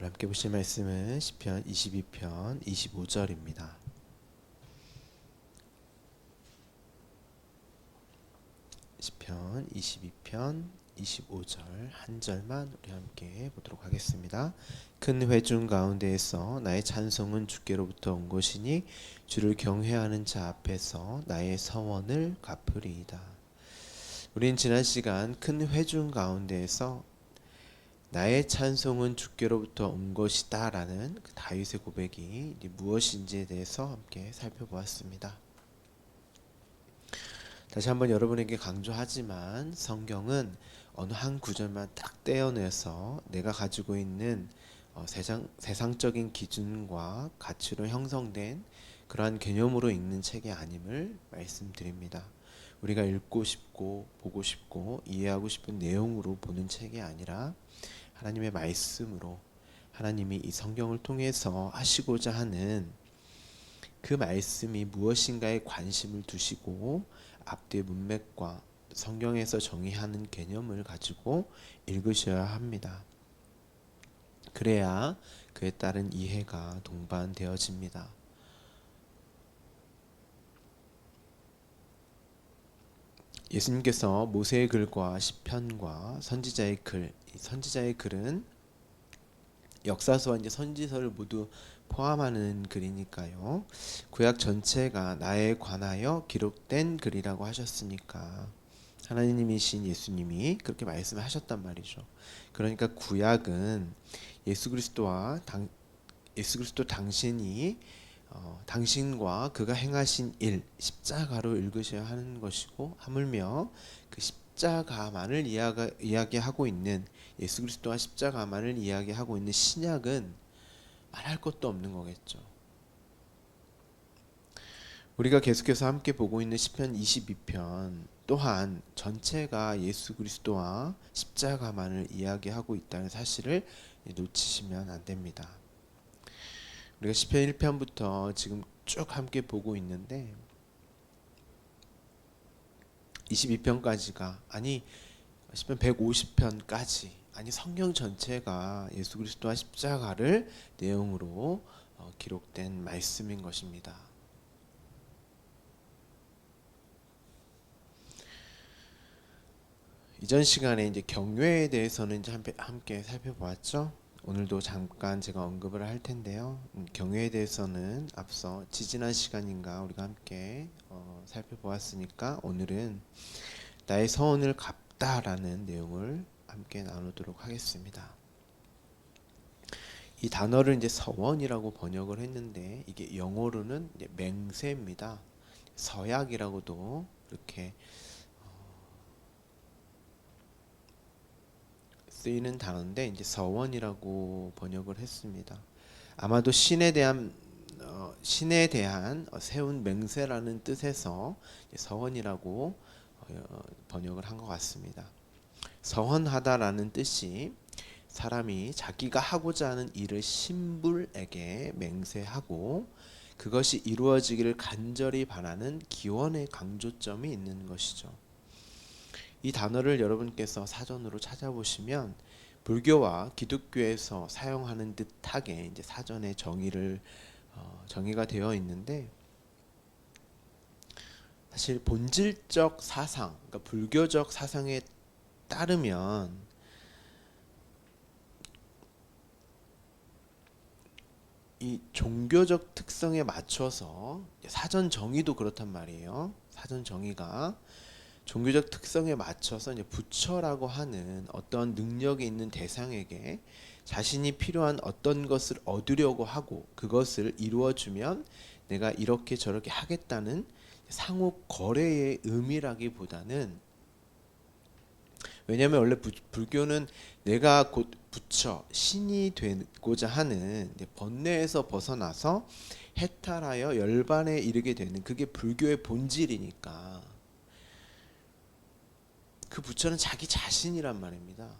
오늘 함께 보실 말씀은 시편 22편 25절입니다. 시편 22편 25절 한 절만 우리 함께 보도록 하겠습니다. 큰 회중 가운데에서 나의 찬송은 주께로부터 온 것이니 주를 경외하는 자 앞에서 나의 서원을 갚으리이다. 우린 지난 시간 큰 회중 가운데에서 나의 찬송은 주께로부터 온 것이다 라는 그 다윗의 고백이 무엇인지에 대해서 함께 살펴보았습니다. 다시 한번 여러분에게 강조하지만 성경은 어느 한 구절만 딱 떼어내서 내가 가지고 있는 세상적인 기준과 가치로 형성된 그러한 개념으로 읽는 책이 아님을 말씀드립니다. 우리가 읽고 싶고 보고 싶고 이해하고 싶은 내용으로 보는 책이 아니라 하나님의 말씀으로 하나님이 이 성경을 통해서 하시고자 하는 그 말씀이 무엇인가에 관심을 두시고 앞뒤 문맥과 성경에서 정의하는 개념을 가지고 읽으셔야 합니다. 그래야 그에 따른 이해가 동반되어집니다. 예수님께서 모세의 글과 시편과 선지자의 글, 선지자의 글은 역사서와 이제 선지서를 모두 포함하는 글이니까요. 구약 전체가 나에 관하여 기록된 글이라고 하셨으니까 하나님이신 예수님이 그렇게 말씀하셨단 말이죠. 그러니까 구약은 예수 그리스도 당신이 당신과 그가 행하신 일 십자가로 읽으셔야 하는 것이고, 하물며 그 십자가만을 이야기하고 있는 예수 그리스도와 십자가만을 이야기하고 있는 신약은 말할 것도 없는 거겠죠. 우리가 계속해서 함께 보고 있는 시편 22편 또한 전체가 예수 그리스도와 십자가만을 이야기하고 있다는 사실을 놓치시면 안 됩니다. 우리가 시편 1편부터 지금 쭉 함께 보고 있는데 22편까지가 아니 시편 150편까지 아니 성경 전체가 예수 그리스도와 십자가를 내용으로 기록된 말씀인 것입니다. 이전 시간에 이제 경외에 대해서는 이제 함께 살펴보았죠. 오늘도 잠깐 제가 언급을 할 텐데요. 경외에 대해서는 앞서 지지난 시간인가 우리가 함께 살펴보았으니까 오늘은 나의 서원을 갚다라는 내용을 함께 나누도록 하겠습니다. 이 단어를 이제 서원이라고 번역을 했는데 이게 영어로는 이제 맹세입니다. 서약이라고도 이렇게 쓰이는 단어인데 이제 서원이라고 번역을 했습니다. 아마도 신에 대한 세운 맹세라는 뜻에서 서원이라고 번역을 한 것 같습니다. 서원하다라는 뜻이 사람이 자기가 하고자 하는 일을 신불에게 맹세하고 그것이 이루어지기를 간절히 바라는 기원의 강조점이 있는 것이죠. 이 단어를 여러분께서 사전으로 찾아보시면 불교와 기독교에서 사용하는 듯하게 이제 사전에 정의가 되어 있는데, 사실 본질적 사상, 그러니까 불교적 사상에 따르면 이 종교적 특성에 맞춰서 사전 정의도 그렇단 말이에요. 사전 정의가 종교적 특성에 맞춰서 이제 부처라고 하는 어떤 능력이 있는 대상에게 자신이 필요한 어떤 것을 얻으려고 하고 그것을 이루어주면 내가 이렇게 저렇게 하겠다는 상호 거래의 의미라기보다는, 왜냐하면 원래 불교는 내가 곧 부처, 신이 되고자 하는 번뇌에서 벗어나서 해탈하여 열반에 이르게 되는 그게 불교의 본질이니까 그 부처는 자기 자신이란 말입니다.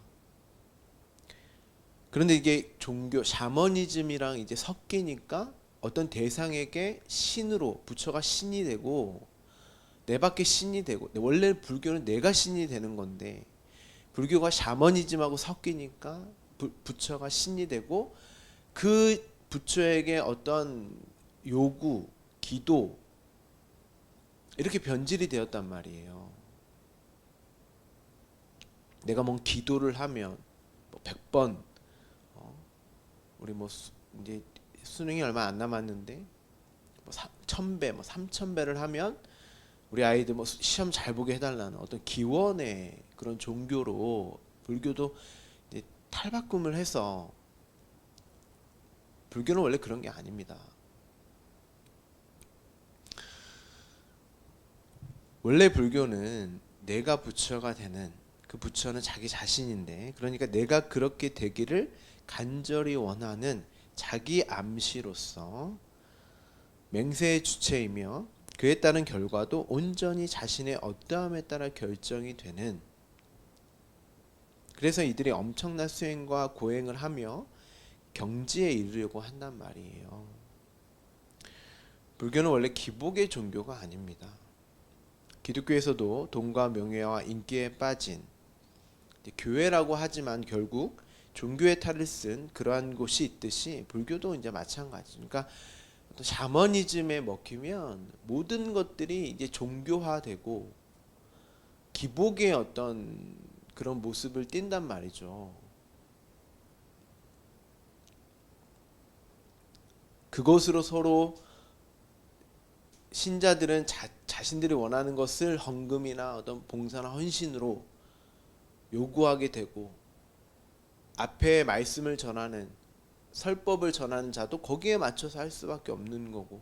그런데 이게 종교 샤머니즘이랑 이제 섞이니까 어떤 대상에게 신으로 부처가 신이 되고 내 밖에 신이 되고, 원래 불교는 내가 신이 되는 건데 불교가 샤머니즘하고 섞이니까 부처가 신이 되고 그 부처에게 어떤 요구, 기도 이렇게 변질이 되었단 말이에요. 내가 뭔 기도를 하면 뭐 100번 우리 뭐 이제 수능이 얼마 안 남았는데 뭐 1000배, 뭐 3000배를 하면 우리 아이들 뭐 시험 잘 보게 해달라는 어떤 기원의 그런 종교로 불교도 이제 탈바꿈을 해서, 불교는 원래 그런 게 아닙니다. 원래 불교는 내가 부처가 되는, 그 부처는 자기 자신인데, 그러니까 내가 그렇게 되기를 간절히 원하는 자기 암시로서 맹세의 주체이며 그에 따른 결과도 온전히 자신의 어떠함에 따라 결정이 되는, 그래서 이들이 엄청난 수행과 고행을 하며 경지에 이르려고 한단 말이에요. 불교는 원래 기복의 종교가 아닙니다. 기독교에서도 돈과 명예와 인기에 빠진 교회라고 하지만 결국 종교의 탈을 쓴 그러한 곳이 있듯이 불교도 이제 마찬가지. 그러니까 어떤 샤머니즘에 먹히면 모든 것들이 이제 종교화되고 기복의 어떤 그런 모습을 띈단 말이죠. 그것으로 서로 신자들은 자신들이 원하는 것을 헌금이나 어떤 봉사나 헌신으로 요구하게 되고, 앞에 말씀을 전하는, 설법을 전하는 자도 거기에 맞춰서 할 수밖에 없는 거고.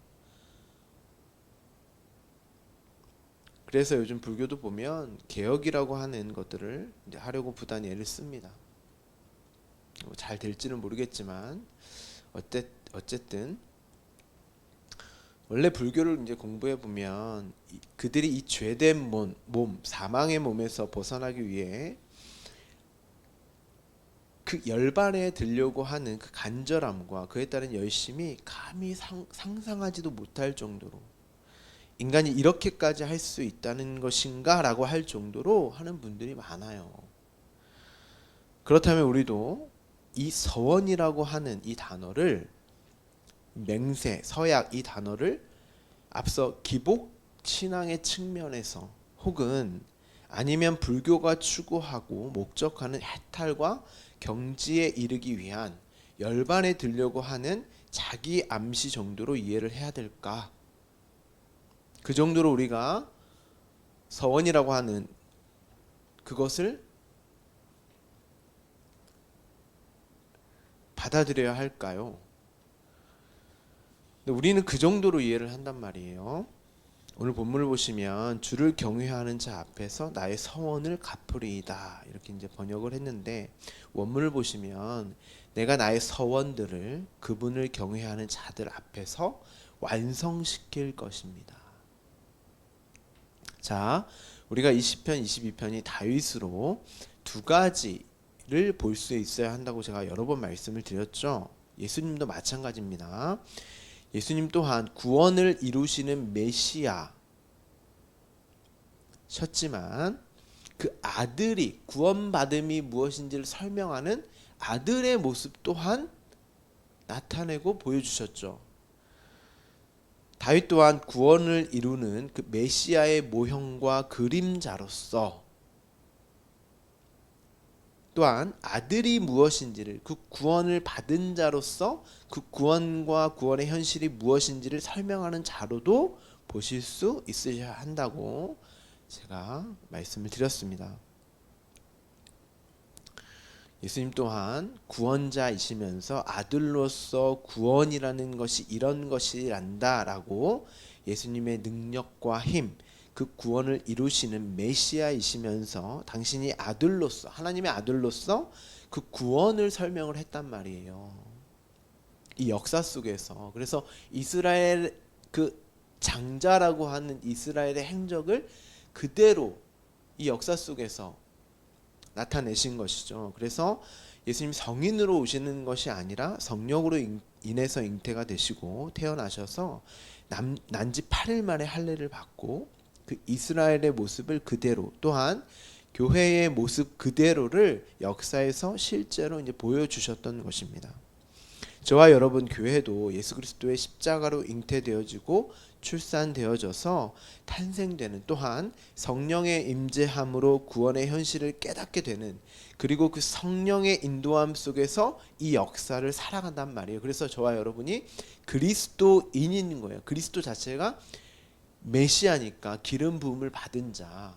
그래서 요즘 불교도 보면 개혁이라고 하는 것들을 이제 하려고 부단히 애를 씁니다. 잘 될지는 모르겠지만 어쨌든 원래 불교를 이제 공부해 보면 그들이 이 죄된 몸, 사망의 몸에서 벗어나기 위해 그 열반에 들려고 하는 그 간절함과 그에 따른 열심이 감히 상상하지도 못할 정도로, 인간이 이렇게까지 할 수 있다는 것인가 라고 할 정도로 하는 분들이 많아요. 그렇다면 우리도 이 서원이라고 하는 이 단어를, 맹세, 서약 이 단어를 앞서 기복 신앙의 측면에서 혹은 아니면 불교가 추구하고 목적하는 해탈과 경지에 이르기 위한 열반에 들려고 하는 자기 암시 정도로 이해를 해야 될까? 그 정도로 우리가 서원이라고 하는 그것을 받아들여야 할까요? 우리는 그 정도로 이해를 한단 말이에요. 오늘 본문을 보시면 주를 경외하는 자 앞에서 나의 서원을 갚으리이다 이렇게 이제 번역을 했는데, 원문을 보시면 내가 나의 서원들을 그분을 경외하는 자들 앞에서 완성시킬 것입니다. 자, 우리가 이 시편 22편이 다윗으로 두 가지를 볼 수 있어야 한다고 제가 여러 번 말씀을 드렸죠. 예수님도 마찬가지입니다. 예수님 또한 구원을 이루시는 메시아 셨지만 그 아들이, 구원받음이 무엇인지를 설명하는 아들의 모습 또한 나타내고 보여주셨죠. 다윗 또한 구원을 이루는 그 메시아의 모형과 그림자로서 또한 아들이 무엇인지를, 그 구원을 받은 자로서 그 구원과 구원의 현실이 무엇인지를 설명하는 자로도 보실 수 있으셔야 한다고 제가 말씀을 드렸습니다. 예수님 또한 구원자이시면서 아들로서 구원이라는 것이 이런 것이란다 라고 예수님의 능력과 힘, 그 구원을 이루시는 메시아이시면서 당신이 아들로서, 하나님의 아들로서 그 구원을 설명을 했단 말이에요. 이 역사 속에서. 그래서 이스라엘, 그 장자라고 하는 이스라엘의 행적을 그대로 이 역사 속에서 나타내신 것이죠. 그래서 예수님 성인으로 오시는 것이 아니라 성령으로 인해서 잉태가 되시고 태어나셔서 난지 8일 만에 할례를 받고 그 이스라엘의 모습을 그대로, 또한 교회의 모습 그대로를 역사에서 실제로 이제 보여주셨던 것입니다. 저와 여러분 교회도 예수 그리스도의 십자가로 잉태되어지고 출산되어져서 탄생되는, 또한 성령의 임재함으로 구원의 현실을 깨닫게 되는, 그리고 그 성령의 인도함 속에서 이 역사를 살아간단 말이에요. 그래서 저와 여러분이 그리스도인인 거예요. 그리스도 자체가 메시아니까 기름 부음을 받은 자,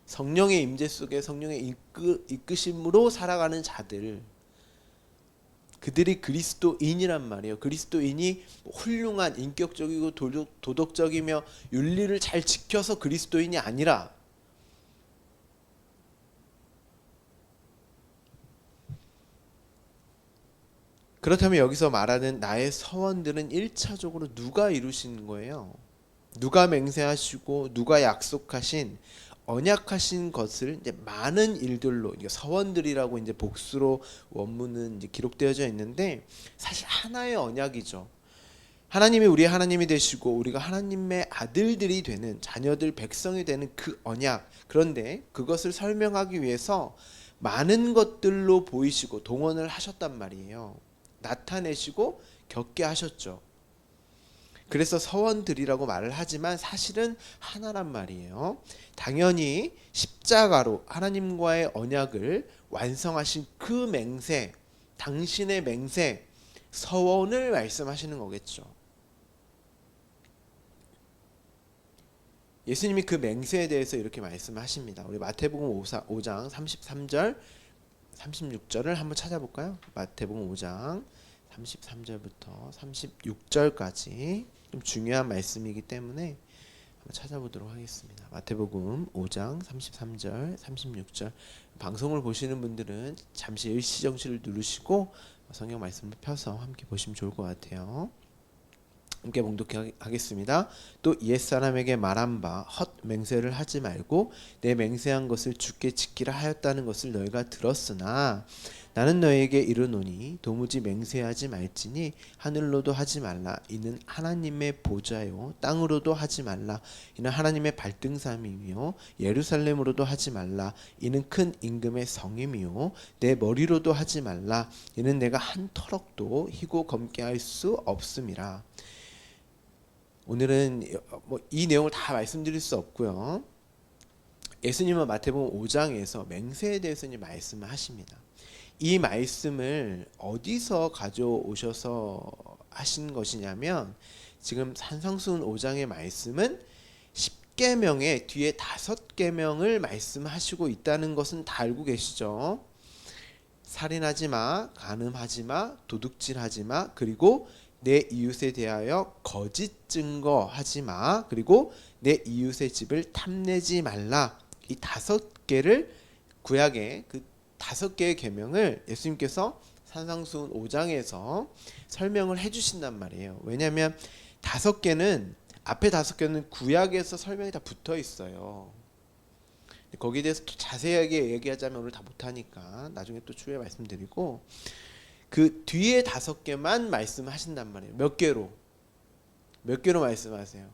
성령의 임재 속에 성령의 이끄심으로 살아가는 자들, 그들이 그리스도인이란 말이에요. 그리스도인이 훌륭한 인격적이고 도덕적이며 윤리를 잘 지켜서 그리스도인이 아니라, 그렇다면 여기서 말하는 나의 서원들은 1차적으로 누가 이루신 거예요? 누가 맹세하시고 누가 약속하신 언약하신 것을 이제 많은 일들로, 서원들이라고 이제 복수로 원문은 이제 기록되어져 있는데, 사실 하나의 언약이죠. 하나님이 우리의 하나님이 되시고 우리가 하나님의 아들들이 되는, 자녀들 백성이 되는 그 언약. 그런데 그것을 설명하기 위해서 많은 것들로 보이시고 동원을 하셨단 말이에요. 나타내시고 겪게 하셨죠. 그래서 서원들이라고 말을 하지만 사실은 하나란 말이에요. 당연히 십자가로 하나님과의 언약을 완성하신 그 맹세, 당신의 맹세, 서원을 말씀하시는 거겠죠. 예수님이 그 맹세에 대해서 이렇게 말씀하십니다. 우리 마태복음 5장 33절 36절을 한번 찾아볼까요? 마태복음 5장 33절부터 36절까지 좀 중요한 말씀이기 때문에 한번 찾아보도록 하겠습니다. 마태복음 5장 33절 36절. 방송을 보시는 분들은 잠시 일시정지를 누르시고 성경 말씀을 펴서 함께 보시면 좋을 것 같아요. 함께 봉독하겠습니다. 또 옛사람에게 말한 바 헛 맹세를 하지 말고 내 맹세한 것을 주께 지키라 하였다는 것을 너희가 들었으나 나는 너희에게 이르노니 도무지 맹세하지 말지니 하늘로도 하지 말라 이는 하나님의 보좌요, 땅으로도 하지 말라 이는 하나님의 발등삼이며, 예루살렘으로도 하지 말라 이는 큰 임금의 성임이요, 내 머리로도 하지 말라 이는 내가 한 터럭도 희고 검게 할 수 없음이라. 오늘은 이 내용을 다 말씀드릴 수 없고요. 예수님은 마태복음 5장에서 맹세에 대해서 이제 말씀을 하십니다. 이 말씀을 어디서 가져오셔서 하신 것이냐면, 지금 산상수훈 5장의 말씀은 10계명의 뒤에 5계명을 말씀하시고 있다는 것은 다 알고 계시죠. 살인하지 마, 간음하지 마, 도둑질하지 마, 그리고 내 이웃에 대하여 거짓 증거하지 마, 그리고 내 이웃의 집을 탐내지 말라. 이 5개를, 구약의 그 5개의 계명을 예수님께서 산상수훈 5장에서 설명을 해주신단 말이에요. 왜냐하면 5개는, 앞에 5개는 구약에서 설명이 다 붙어 있어요. 거기에 대해서 또 자세하게 얘기하자면 오늘 다 못하니까 나중에 또 추후에 말씀드리고, 그 뒤에 5개만 말씀하신단 말이에요. 몇 개로 말씀하세요?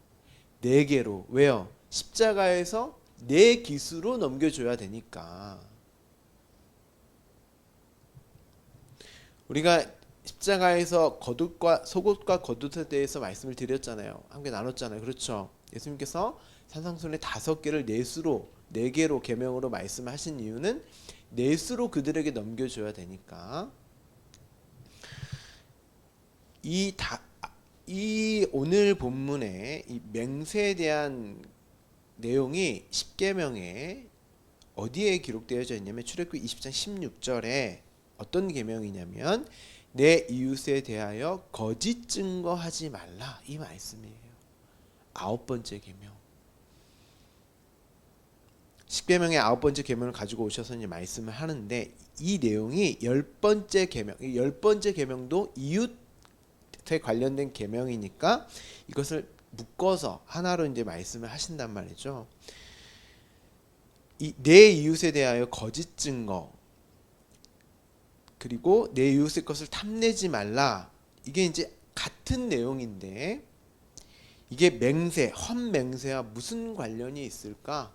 4개로. 왜요? 십자가에서 내 기수로 넘겨줘야 되니까. 우리가 십자가에서 겉옷과 속옷과 겉옷에 대해서 말씀을 드렸잖아요. 함께 나눴잖아요. 그렇죠? 예수님께서 산상수훈의 5개를 넷수로, 4개로 계명으로 말씀하신 이유는 넷수로 그들에게 넘겨줘야 되니까. 이 오늘 본문의 이 맹세에 대한 내용이 10계명에 어디에 기록되어져 있냐면, 출애굽기 20장 16절에 어떤 계명이냐면 내 이웃에 대하여 거짓 증거하지 말라, 이 말씀이에요. 9번째 계명. 10계명의 9번째 계명을 가지고 오셔서 이제 말씀을 하는데, 이 내용이 10번째 계명, 10번째 계명도 이웃에 관련된 계명이니까 이것을 묶어서 하나로 이제 말씀을 하신단 말이죠. 내 이웃에 대하여 거짓 증거, 그리고 내 이웃의 것을 탐내지 말라, 이게 이제 같은 내용인데 이게 맹세, 헛맹세와 무슨 관련이 있을까?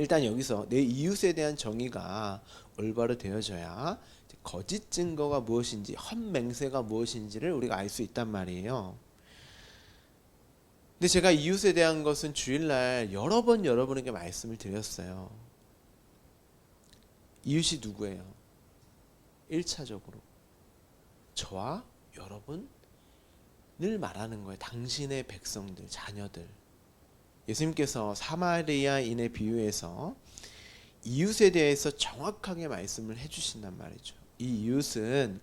일단 여기서 내 이웃에 대한 정의가 올바로 되어져야 거짓 증거가 무엇인지, 헛맹세가 무엇인지를 우리가 알 수 있단 말이에요. 근데 제가 이웃에 대한 것은 주일날 여러 번 여러분에게 말씀을 드렸어요. 이웃이 누구예요? 1차적으로 저와 여러분을 말하는 거예요. 당신의 백성들, 자녀들. 예수님께서 사마리아인의 비유에서 이웃에 대해서 정확하게 말씀을 해주신단 말이죠. 이 이웃은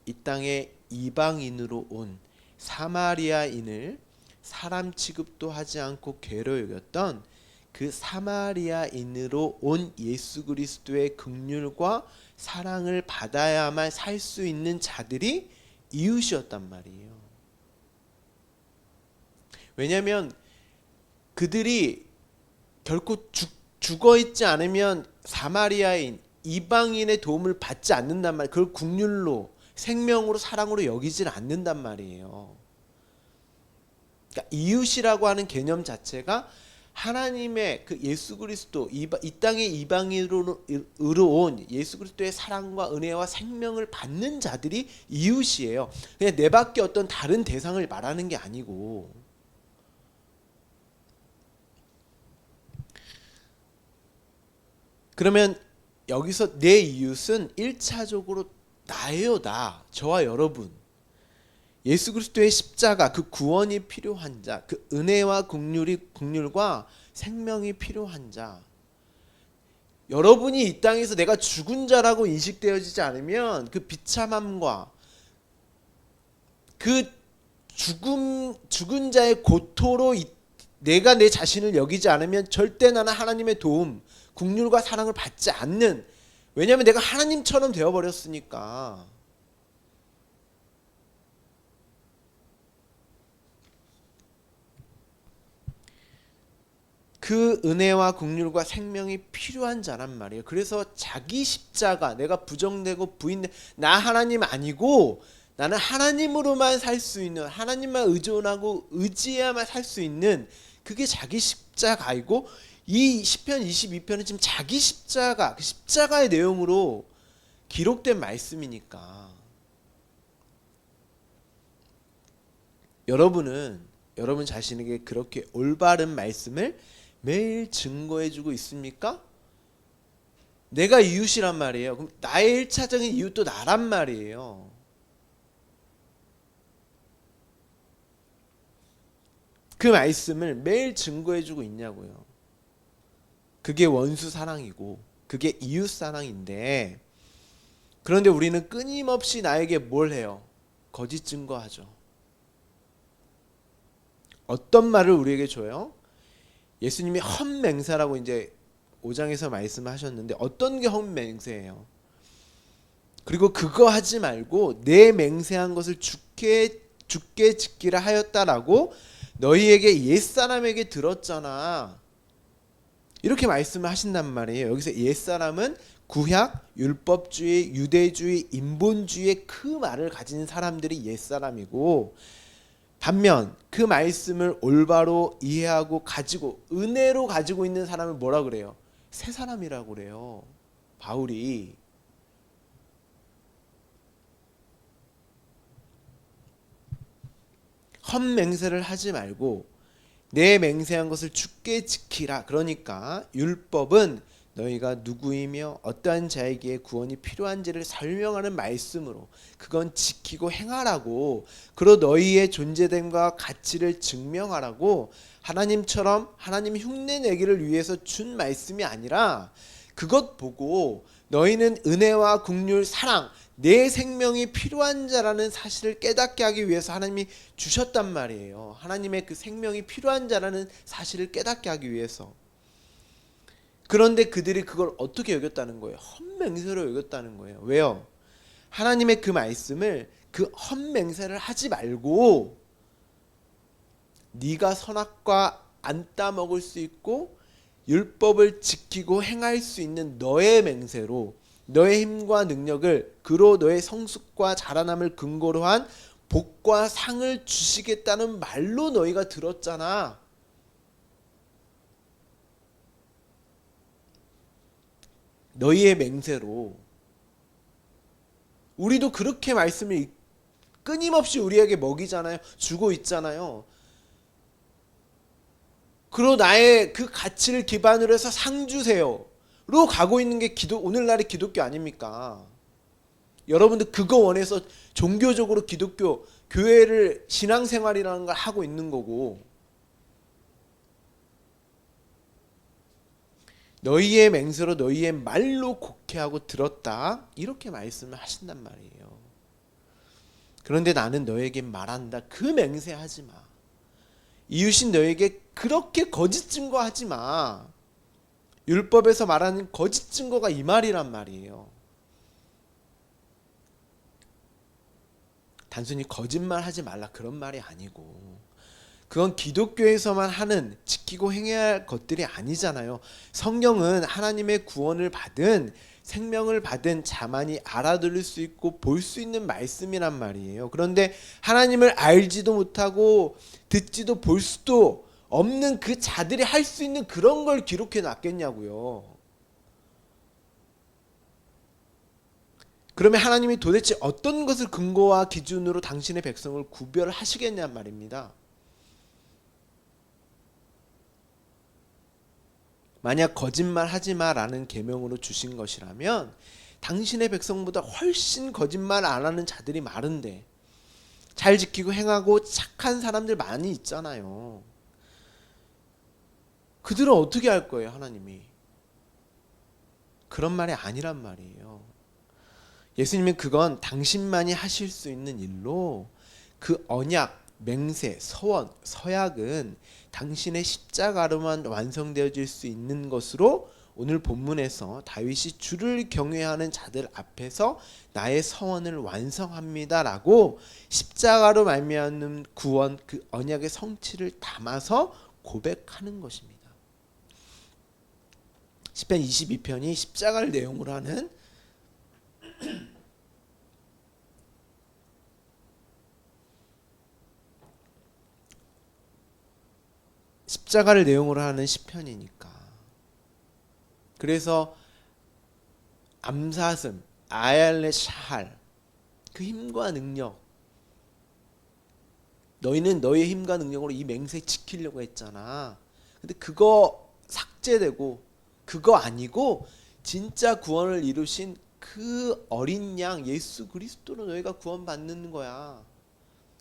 이 땅에 이방인으로 온 사마리아인을 사람 취급도 하지 않고 괴로 여겼던 그 사마리아인으로 온 예수 그리스도의 긍휼과 사랑을 받아야만 살 수 있는 자들이 이웃이었단 말이에요. 왜냐하면 그들이 결코 죽어 있지 않으면 사마리아인, 이방인의 도움을 받지 않는단 말이에요. 그걸 긍휼로, 생명으로, 사랑으로 여기질 않는단 말이에요. 그러니까 이웃이라고 하는 개념 자체가 하나님의 그 예수 그리스도, 이 땅에 이방인으로 온 예수 그리스도의 사랑과 은혜와 생명을 받는 자들이 이웃이에요. 그냥 내 밖에 어떤 다른 대상을 말하는 게 아니고. 그러면 여기서 내 이웃은 1차적으로 나예요. 저와 여러분. 예수 그리스도의 십자가, 그 구원이 필요한 자, 그 은혜와 긍휼과 생명이 필요한 자. 여러분이 이 땅에서 내가 죽은 자라고 인식되어지지 않으면 그 비참함과 그 죽은 자의 고토로 내가 내 자신을 여기지 않으면 절대 나는 하나님의 도움, 긍휼과 사랑을 받지 않는, 왜냐하면 내가 하나님처럼 되어버렸으니까. 그 은혜와 긍휼과 생명이 필요한 자란 말이에요. 그래서 자기 십자가, 내가 부정되고 부인된 나 하나님 아니고 나는 하나님으로만 살 수 있는, 하나님만 의존하고 의지해야만 살 수 있는, 그게 자기 십자가이고, 이 시편 22편은 지금 자기 십자가, 그 십자가의 내용으로 기록된 말씀이니까 여러분 자신에게 그렇게 올바른 말씀을 매일 증거해주고 있습니까? 내가 이웃이란 말이에요. 그럼 나의 1차적인 이웃도 나란 말이에요. 그 말씀을 매일 증거해주고 있냐고요. 그게 원수 사랑이고 그게 이웃 사랑인데, 그런데 우리는 끊임없이 나에게 뭘 해요? 거짓 증거하죠. 어떤 말을 우리에게 줘요? 예수님이 헛맹세라고 이제 5장에서 말씀하셨는데, 어떤 게 헛맹세예요? 그리고 그거 하지 말고 내 맹세한 것을 죽게 지키라 하였다라고 너희에게 옛사람에게 들었잖아, 이렇게 말씀을 하신단 말이에요. 여기서 옛사람은 구약, 율법주의, 유대주의, 인본주의의 그 말을 가진 사람들이 옛사람이고, 반면 그 말씀을 올바로 이해하고 가지고 은혜로 가지고 있는 사람을 뭐라 그래요? 새 사람이라고 그래요. 바울이. 헛맹세를 하지 말고 내 맹세한 것을 굳게 지키라. 그러니까 율법은 너희가 누구이며 어떠한 자에게 구원이 필요한지를 설명하는 말씀으로 그건 지키고 행하라고, 그러 너희의 존재됨과 가치를 증명하라고, 하나님처럼 하나님 흉내내기를 위해서 준 말씀이 아니라, 그것 보고 너희는 은혜와 긍휼, 사랑, 내 생명이 필요한 자라는 사실을 깨닫게 하기 위해서 하나님이 주셨단 말이에요. 하나님의 그 생명이 필요한 자라는 사실을 깨닫게 하기 위해서. 그런데 그들이 그걸 어떻게 여겼다는 거예요? 헛맹세로 여겼다는 거예요. 왜요? 하나님의 그 말씀을, 그 헛맹세를 하지 말고 네가 선악과 안 따먹을 수 있고 율법을 지키고 행할 수 있는 너의 맹세로, 너의 힘과 능력을, 그로 너의 성숙과 자라남을 근거로 한 복과 상을 주시겠다는 말로, 너희가 들었잖아. 너희의 맹세로. 우리도 그렇게 말씀을 끊임없이 우리에게 먹이잖아요. 주고 있잖아요. 그리고 나의 그 가치를 기반으로 해서 상 주세요로 가고 있는 게 오늘날의 기독교 아닙니까? 여러분들 그거 원해서 종교적으로 기독교 교회를 신앙생활이라는 걸 하고 있는 거고, 너희의 맹세로 너희의 말로 곡해하고 들었다, 이렇게 말씀을 하신단 말이에요. 그런데 나는 너에게 말한다, 그 맹세하지 마. 이웃인 너에게 그렇게 거짓 증거하지 마. 율법에서 말하는 거짓 증거가 이 말이란 말이에요. 단순히 거짓말 하지 말라 그런 말이 아니고, 그건 기독교에서만 하는, 지키고 행해야 할 것들이 아니잖아요. 성경은 하나님의 구원을 받은, 생명을 받은 자만이 알아들을 수 있고 볼 수 있는 말씀이란 말이에요. 그런데 하나님을 알지도 못하고 듣지도 볼 수도 없는 그 자들이 할 수 있는 그런 걸 기록해 놨겠냐고요. 그러면 하나님이 도대체 어떤 것을 근거와 기준으로 당신의 백성을 구별하시겠냔 말입니다. 만약 거짓말 하지 마라는 계명으로 주신 것이라면 당신의 백성보다 훨씬 거짓말 안 하는 자들이 많은데, 잘 지키고 행하고 착한 사람들 많이 있잖아요. 그들은 어떻게 할 거예요, 하나님이? 그런 말이 아니란 말이에요. 예수님은 그건 당신만이 하실 수 있는 일로, 그 언약, 맹세, 서원, 서약은 당신의 십자가로만 완성되어질 수 있는 것으로, 오늘 본문에서 다윗이 주를 경외하는 자들 앞에서 나의 서원을 완성합니다 라고 십자가로 말미암는 구원, 그 언약의 성취를 담아서 고백하는 것입니다. 시편 22편이 십자가를 내용으로 하는 십자가를 내용으로 하는 시편이니까. 그래서 암사슴, 아얄레 샤할, 그 힘과 능력, 너희는 너희의 힘과 능력으로 이 맹세 지키려고 했잖아. 근데 그거 삭제되고, 그거 아니고 진짜 구원을 이루신 그 어린 양 예수 그리스도로 너희가 구원받는 거야.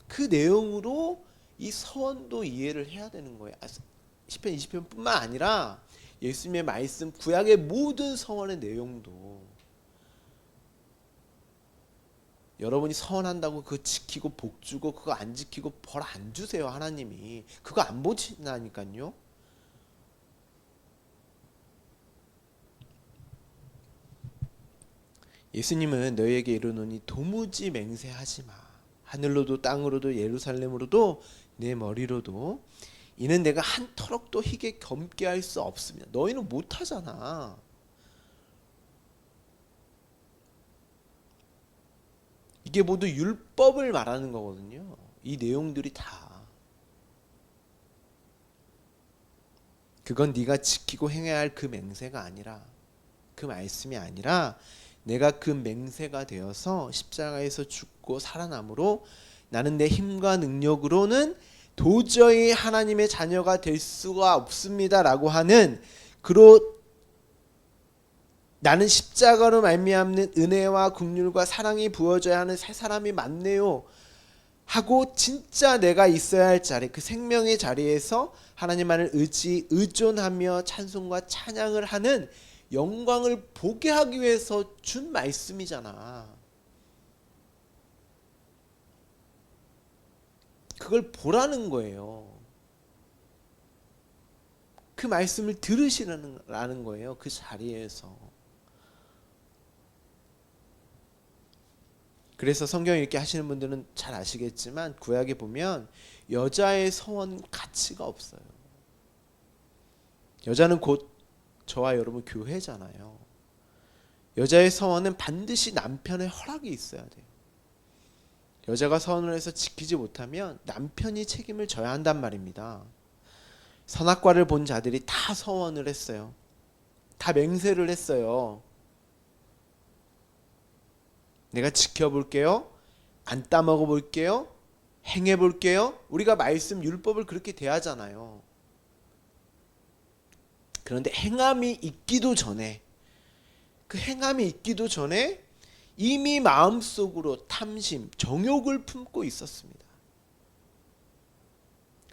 그 내용으로 이 서원도 이해를 해야 되는 거예요. 시편 20편뿐만 아니라 예수님의 말씀, 구약의 모든 서원의 내용도, 여러분이 서원한다고 그거 지키고 복 주고 그거 안 지키고 벌 안 주세요. 하나님이 그거 안 보신다니까요. 예수님은 너희에게 이르노니 도무지 맹세하지 마. 하늘로도 땅으로도 예루살렘으로도 내 머리로도 이는 내가 한 터럭도 희게 겸게 할 수 없습니다. 너희는 못하잖아. 이게 모두 율법을 말하는 거거든요. 이 내용들이 다. 그건 네가 지키고 행해야 할 그 맹세가 아니라, 그 말씀이 아니라 내가 그 맹세가 되어서 십자가에서 죽고 살아남으로 나는 내 힘과 능력으로는 도저히 하나님의 자녀가 될 수가 없습니다 라고 하는, 그로 나는 십자가로 말미암는 은혜와 긍휼과 사랑이 부어져야 하는 새 사람이 맞네요 하고 진짜 내가 있어야 할 자리, 그 생명의 자리에서 하나님만을 의존하며 찬송과 찬양을 하는 영광을 보게 하기 위해서 준 말씀이잖아. 그걸 보라는 거예요. 그 말씀을 들으시라는 거예요. 그 자리에서. 그래서 성경 읽기 하시는 분들은 잘 아시겠지만 구약에 보면 여자의 서원 가치가 없어요. 여자는 곧 저와 여러분 교회잖아요. 여자의 서원은 반드시 남편의 허락이 있어야 돼요. 여자가 서원을 해서 지키지 못하면 남편이 책임을 져야 한단 말입니다. 선악과를 본 자들이 다 서원을 했어요. 다 맹세를 했어요. 내가 지켜볼게요. 안 따먹어 볼게요. 행해 볼게요. 우리가 말씀 율법을 그렇게 대하잖아요. 그런데 행함이 있기도 전에, 그 행함이 있기도 전에 이미 마음속으로 탐심, 정욕을 품고 있었습니다.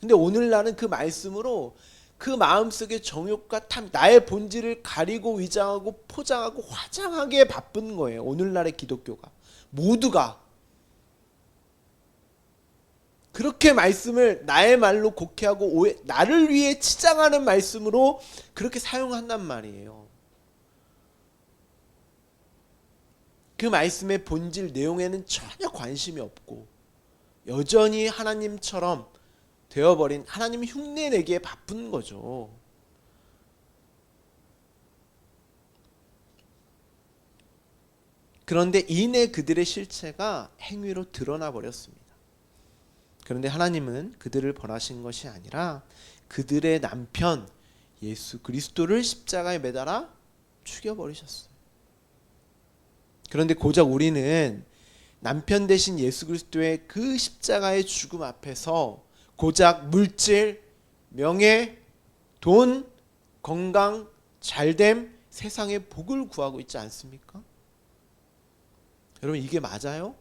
근데 오늘날은 그 말씀으로 그 마음속의 정욕과 탐, 나의 본질을 가리고 위장하고 포장하고 화장하기에 바쁜 거예요. 오늘날의 기독교가 모두가 그렇게 말씀을 나의 말로 곡해하고 나를 위해 치장하는 말씀으로 그렇게 사용한단 말이에요. 그 말씀의 본질 내용에는 전혀 관심이 없고 여전히 하나님처럼 되어버린, 하나님 흉내내기에 바쁜 거죠. 그런데 이내 그들의 실체가 행위로 드러나 버렸습니다. 그런데 하나님은 그들을 벌하신 것이 아니라 그들의 남편 예수 그리스도를 십자가에 매달아 죽여버리셨어요. 그런데 고작 우리는 남편 대신 예수 그리스도의 그 십자가의 죽음 앞에서 고작 물질, 명예, 돈, 건강, 잘됨, 세상의 복을 구하고 있지 않습니까? 여러분, 이게 맞아요?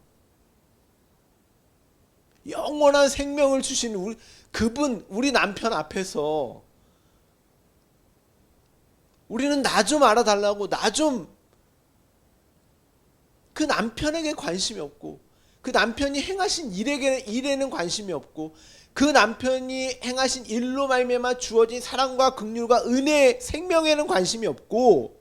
영원한 생명을 주신 그분, 우리 남편 앞에서 우리는 나 좀 알아달라고, 그 남편에게 관심이 없고, 그 남편이 행하신 일에는 관심이 없고, 그 남편이 행하신 일로 말미암아 주어진 사랑과 긍휼과 은혜, 생명에는 관심이 없고,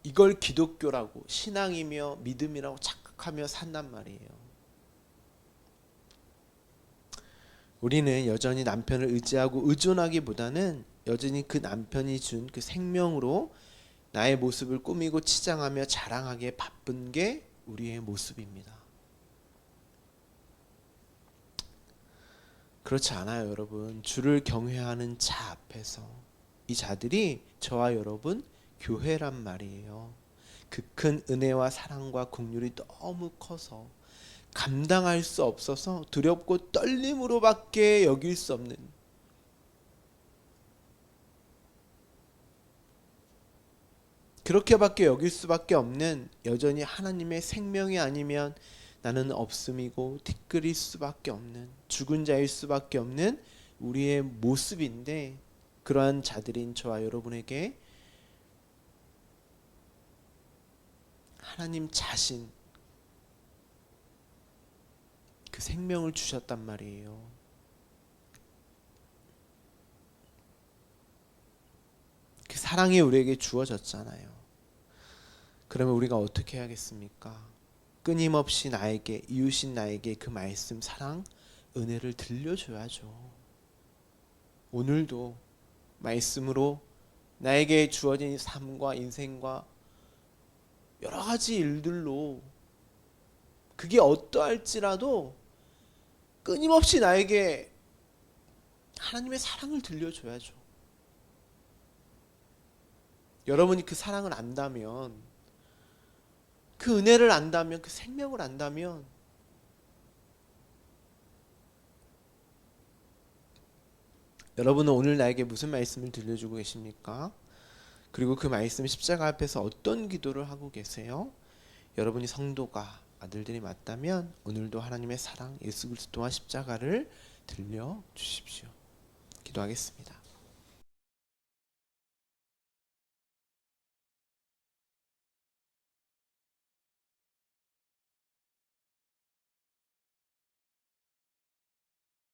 이걸 기독교라고, 신앙이며 믿음이라고 착각하며 산단 말이에요. 우리는 여전히 남편을 의지하고 의존하기보다는 여전히 그 남편이 준 그 생명으로 나의 모습을 꾸미고 치장하며 자랑하기에 바쁜 게 우리의 모습입니다. 그렇지 않아요, 여러분. 주를 경외하는 자 앞에서 이 자들이 저와 여러분 교회란 말이에요. 그 큰 은혜와 사랑과 긍휼이 너무 커서 감당할 수 없어서 두렵고 떨림으로밖에 여길 수 없는, 그렇게밖에 여길 수밖에 없는, 여전히 하나님의 생명이 아니면 나는 없음이고 티끌일 수밖에 없는, 죽은 자일 수밖에 없는 우리의 모습인데, 그러한 자들인 저와 여러분에게 하나님 자신 그 생명을 주셨단 말이에요. 그 사랑이 우리에게 주어졌잖아요. 그러면 우리가 어떻게 해야겠습니까? 끊임없이 나에게, 이웃인 나에게 그 말씀, 사랑, 은혜를 들려줘야죠. 오늘도 말씀으로 나에게 주어진 삶과 인생과 여러 가지 일들로, 그게 어떠할지라도 끊임없이 나에게 하나님의 사랑을 들려줘야죠. 여러분이 그 사랑을 안다면, 그 은혜를 안다면, 그 생명을 안다면 여러분은 오늘 나에게 무슨 말씀을 들려주고 계십니까? 그리고 그 말씀 십자가 앞에서 어떤 기도를 하고 계세요? 여러분이 성도가, 아들들이 맞다면 오늘도 하나님의 사랑, 예수 그리스도와 십자가를 들려주십시오. 기도하겠습니다.